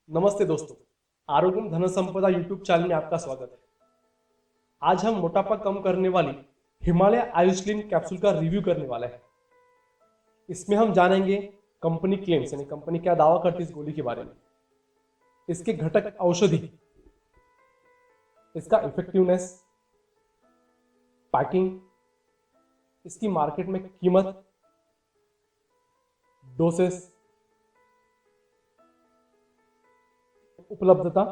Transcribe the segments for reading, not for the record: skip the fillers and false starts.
नमस्ते दोस्तों, आरोग्यम धन संपदा यूट्यूब चैनल में आपका स्वागत है। आज हम मोटापा कम करने वाली हिमालय आयुस्लिम कैप्सूल का रिव्यू करने वाले हैं। इसमें हम जानेंगे कंपनी क्लेम्स यानी कंपनी क्या दावा करती है इस गोली के बारे में, इसके घटक औषधि, इसका इफेक्टिवनेस, पैकिंग, इसकी मार्केट में कीमत, डोसेस, उपलब्धता,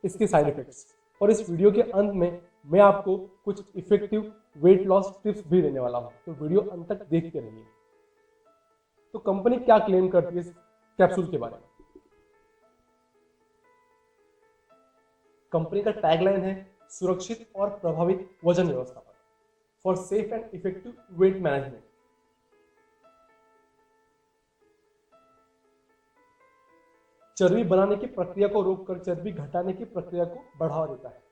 इसके साइड इफेक्ट्स और इस वीडियो के अंत में मैं आपको कुछ इफेक्टिव वेट लॉस टिप्स भी देने वाला हूं, तो वीडियो अंत तक देखते रहिए। तो कंपनी क्या क्लेम करती है इस कैप्सूल के बारे में? कंपनी का टैगलाइन है सुरक्षित और प्रभावी वजन व्यवस्थापन for safe and effective weight management. चर्बी बनाने की प्रक्रिया को रोककर चर्बी घटाने की प्रक्रिया को बढ़ावा देता है।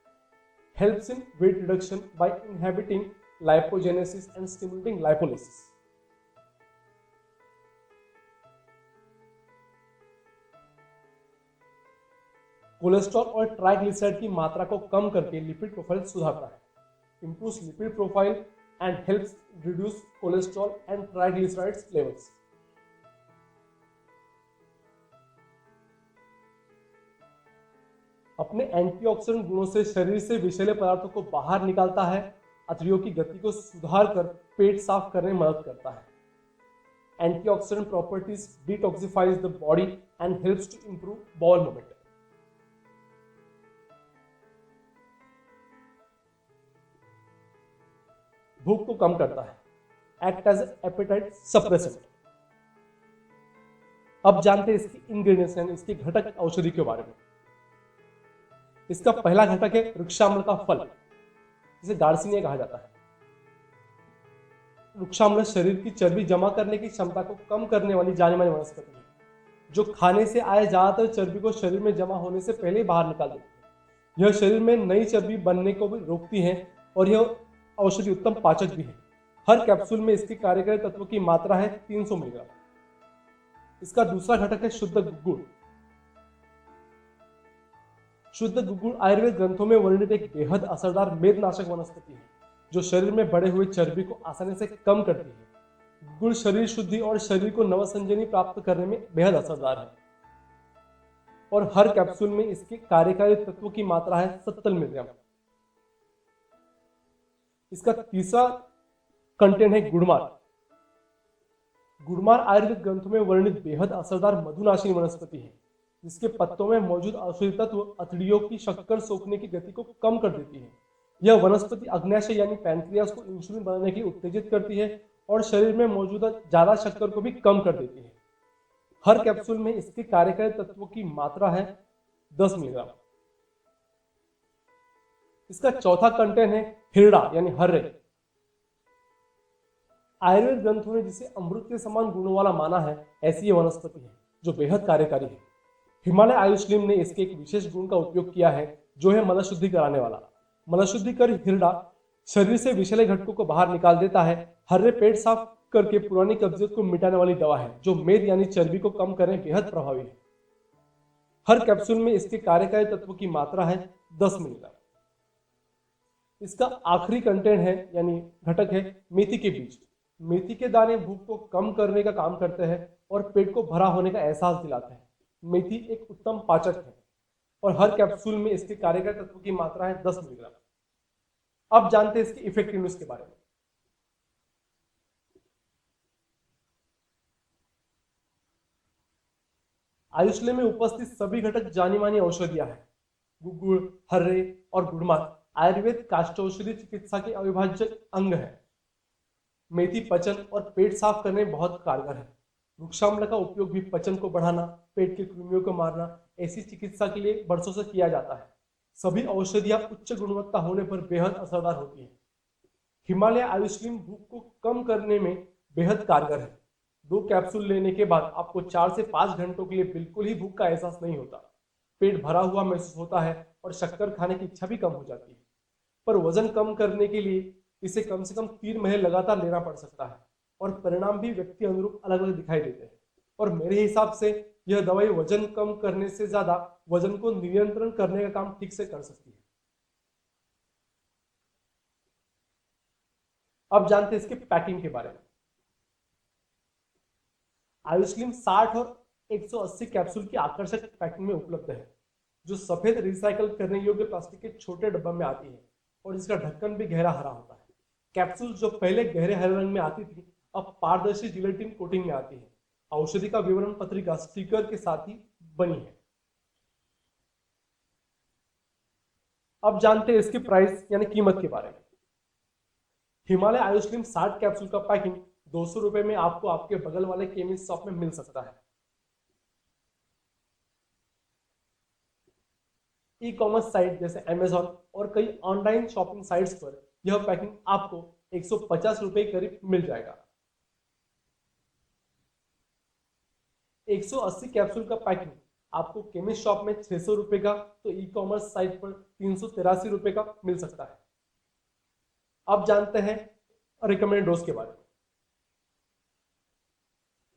Helps in weight reduction by inhibiting lipogenesis and stimulating lipolysis. Cholesterol और ट्राइग्लिसराइड की मात्रा को कम करके लिपिड प्रोफाइल सुधारता है। Improves lipid profile and helps reduce cholesterol and triglycerides levels. अपने एंटीऑक्सीडेंट गुणों से शरीर से विषैले पदार्थों को बाहर निकालता है, अतड़ियों की गति को सुधार कर पेट साफ करने में मदद करता है। Antioxidant properties detoxifies the body and helps to improve bowel movement. भूख को कम करता है, एक्ट एज एपेटाइट सप्रेसेंट। अब जानते हैं इसकी इंग्रेडिएंट्स यानी इसके घटक औषधि के बारे में। इसका पहला घटक है वृक्षाम्ल का फल, जिसे गार्सिनिया कहा जाता है। वृक्षाम्ल शरीर की चर्बी जमा करने की क्षमता को कम करने वाली जानी मानी वनस्पति है, जो खाने से आए ज्यादातर चर्बी को शरीर में जमा होने से पहले बाहर निकाल देती है। यह शरीर में नई चर्बी बनने को भी रोकती है और यह औषधि उत्तम पाचक भी है। हर कैप्सूल में इसके कार्यकारी तत्वों की मात्रा है 300 मिलीग्राम। इसका दूसरा घटक है शुद्ध गुड़। शुद्ध गुड़ आयुर्वेद ग्रंथों में वर्णित एक बेहद असरदार मेदनाशक वनस्पति है, जो शरीर में बढ़े हुए चर्बी को आसानी से कम करती है। गुड़ शरीर शुद्धि और शरीर को नवसंजीवनी प्राप्त करने में बेहद असरदार है और हर कैप्सूल में इसके कार्यकारी तत्वों की मात्रा है 70 मिलीग्राम। इसका तीसरा कंटेंट है गुड़मार। गुड़मार आयुर्वेद ग्रंथों में वर्णित बेहद असरदार मधुनाशिनी वनस्पति है, जिसके पत्तों में मौजूद औषधि तत्व अतड़ियों की शक्कर सोखने की गति को कम कर देती है। यह वनस्पति अग्न्याशय यानी पैंक्रियास को इंसुलिन बनाने के लिए उत्तेजित करती है और शरीर में मौजूद ज्यादा शक्कर को भी कम कर देती है। हर कैप्सूल में इसके कार्यकारी तत्वों की मात्रा है 10 मिलीग्राम। इसका चौथा कंटेंट है हिरडा यानी हर्रे। आयुर्वेद ग्रंथों ने जिसे अमृत के समान गुणों वाला माना है, ऐसी यह वनस्पति है जो बेहद कार्यकारी है। हिमालय आयुस्लिम ने इसके एक विशेष गुण का उपयोग किया है, जो है मलशुद्धि कराने वाला। मलशुद्धिकर हिरडा शरीर से विषैले घटकों को बाहर निकाल देता है। हर्रे पेट साफ करके पुरानी कब्जियत को मिटाने वाली दवा है, जो मेद यानी चर्बी को कम करने बेहद प्रभावी है। हर कैप्सूल में इसके कार्यकारी तत्वों की मात्रा है 10 मिलीग्राम। इसका आखिरी कंटेंट है यानी घटक है मेथी के बीज। मेथी के दाने भूख को कम करने का काम करते हैं और पेट को भरा होने का एहसास दिलाते हैं। मेथी एक उत्तम पाचक है और हर कैप्सूल में इसके कार्यकारी तत्वों की मात्रा है 10 मिलीग्राम। अब जानते हैं इसकी इफेक्टिवनेस के बारे में। आयुष्ले में उपस्थित सभी घटक जानी मानी औषधियां हैं। गुड़, हर्रे और गुड़मार आयुर्वेद काष्ठौषधि चिकित्सा के अविभाज्य अंग है। मेथी पचन और पेट साफ करने में बहुत कारगर है। वृक्षाम्ल का उपयोग भी पचन को बढ़ाना, पेट के कृमियों को मारना, ऐसी चिकित्सा के लिए वर्षों से किया जाता है। सभी औषधियां उच्च गुणवत्ता होने पर बेहद असरदार होती है। हिमालय आयुस्लिम भूख को कम करने में बेहद कारगर है। 2 कैप्सूल लेने के बाद आपको 4 से 5 घंटों के लिए बिल्कुल ही भूख का एहसास नहीं होता। पेट भरा हुआ महसूस होता है और शक्कर खाने की इच्छा भी कम हो जाती है। पर वजन कम करने के लिए इसे कम से कम 3 महीने लगातार लेना पड़ सकता है और परिणाम भी व्यक्ति अनुरूप अलग अलग दिखाई देते हैं। और मेरे हिसाब से यह दवाई वजन कम करने से ज्यादा वजन को नियंत्रण करने का काम ठीक से कर सकती है। अब जानते हैं इसके पैकिंग के बारे में। आयुस्लिम 60 और 180 कैप्सूल की आकर्षक पैकिंग में उपलब्ध है, जो सफेद रिसाइकल करने योग्य प्लास्टिक के छोटे डब्बे में आती है और इसका ढक्कन भी गहरा हरा होता है। कैप्सूल जो पहले गहरे हरे रंग में आती थी, अब पारदर्शी जिलेटिन कोटिंग में आती है। औषधि का विवरण पत्रिका स्टिकर के साथ ही बनी है। अब जानते हैं इसकी प्राइस यानी कीमत के बारे में। हिमालय आयुस्लिम 60 कैप्सूल का पैकिंग 200 रुपए में आपको आपके बगल वाले केमिस्ट शॉप में मिल सकता है। ई कॉमर्स साइट जैसे अमेजॉन और कई ऑनलाइन शॉपिंग साइट्स पर यह पैकिंग आपको 150 रुपए करीब मिल जाएगा। 180 कैप्सूल का पैकिंग आपको केमिस्ट शॉप में 600 रुपए का, तो ई कॉमर्स साइट पर 383 रुपए का मिल सकता है। अब जानते हैं रिकमेंडेड डोज के बारे में।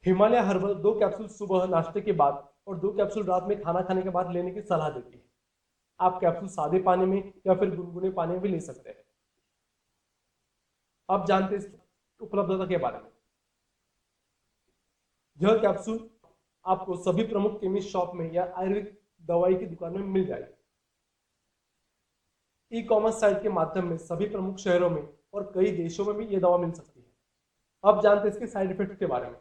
हिमालय हर्बल 2 कैप्सूल सुबह नाश्ते के बाद और 2 कैप्सूल रात में खाना खाने के बाद लेने की सलाह देती है। आप कैप्सूल सादे पानी में या फिर गुनगुने पानी में भी ले सकते हैं। अब जानते हैं इसकी उपलब्धता के बारे में। यह कैप्सूल आपको सभी प्रमुख केमिस्ट शॉप में या आयुर्वेदिक दवाई की दुकान में मिल जाएगी। ई कॉमर्स साइट के माध्यम में सभी प्रमुख शहरों में और कई देशों में भी यह दवा मिल सकती है। अब जानते हैं इसके साइड इफेक्ट के बारे में।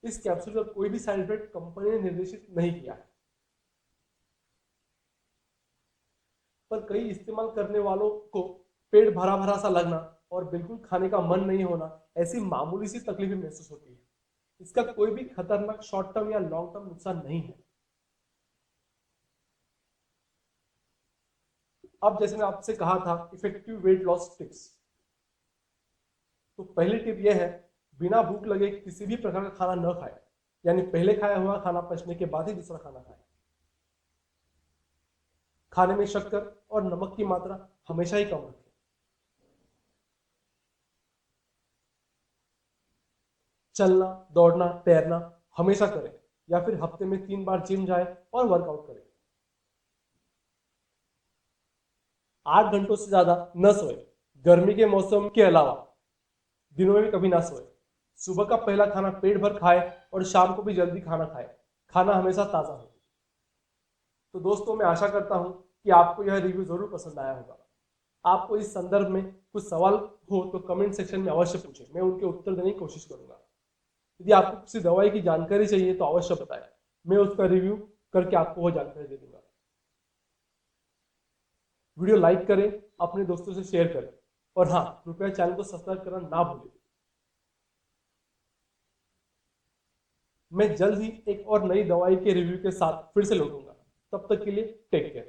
इस कैप्सूल का कोई भी साइड इफेक्ट कंपनी ने निर्देशित नहीं किया है, पर कई इस्तेमाल करने वालों को पेट भरा भरा सा लगना और बिल्कुल खाने का मन नहीं होना, ऐसी मामूली सी तकलीफें महसूस होती है। इसका कोई भी खतरनाक शॉर्ट टर्म या लॉन्ग टर्म नुकसान नहीं है। अब जैसे मैं आपसे कहा था इफेक्टिव वेट लॉस टिप्स, तो पहली टिप यह है, बिना भूख लगे किसी भी प्रकार का खाना न खाए, यानी पहले खाया हुआ खाना पचने के बाद ही दूसरा खाना खाए। खाने में शक्कर और नमक की मात्रा हमेशा ही कम रखें। चलना, दौड़ना, तैरना हमेशा करें, या फिर हफ्ते में 3 बार जिम जाए और वर्कआउट करें। 8 घंटों से ज्यादा न सोए, गर्मी के मौसम के अलावा दिनों में भी कभी ना सोए। सुबह का पहला खाना पेट भर खाए और शाम को भी जल्दी खाना खाए। खाना हमेशा ताजा हो। तो दोस्तों, मैं आशा करता हूं कि आपको यह रिव्यू जरूर पसंद आया होगा। आपको इस संदर्भ में कुछ सवाल हो तो कमेंट सेक्शन में अवश्य पूछें, मैं उनके उत्तर देने की कोशिश करूंगा। यदि आपको किसी दवाई की जानकारी चाहिए तो अवश्य बताएं, मैं उसका रिव्यू करके आपको वो जानकारी दे दूंगा। वीडियो लाइक करें, अपने दोस्तों से शेयर करें और हाँ, कृपया चैनल को सब्सक्राइब करना ना भूलें। मैं जल्द ही एक और नई दवाई के रिव्यू के साथ फिर से लौटूंगा। तब तक के लिए टेक केयर।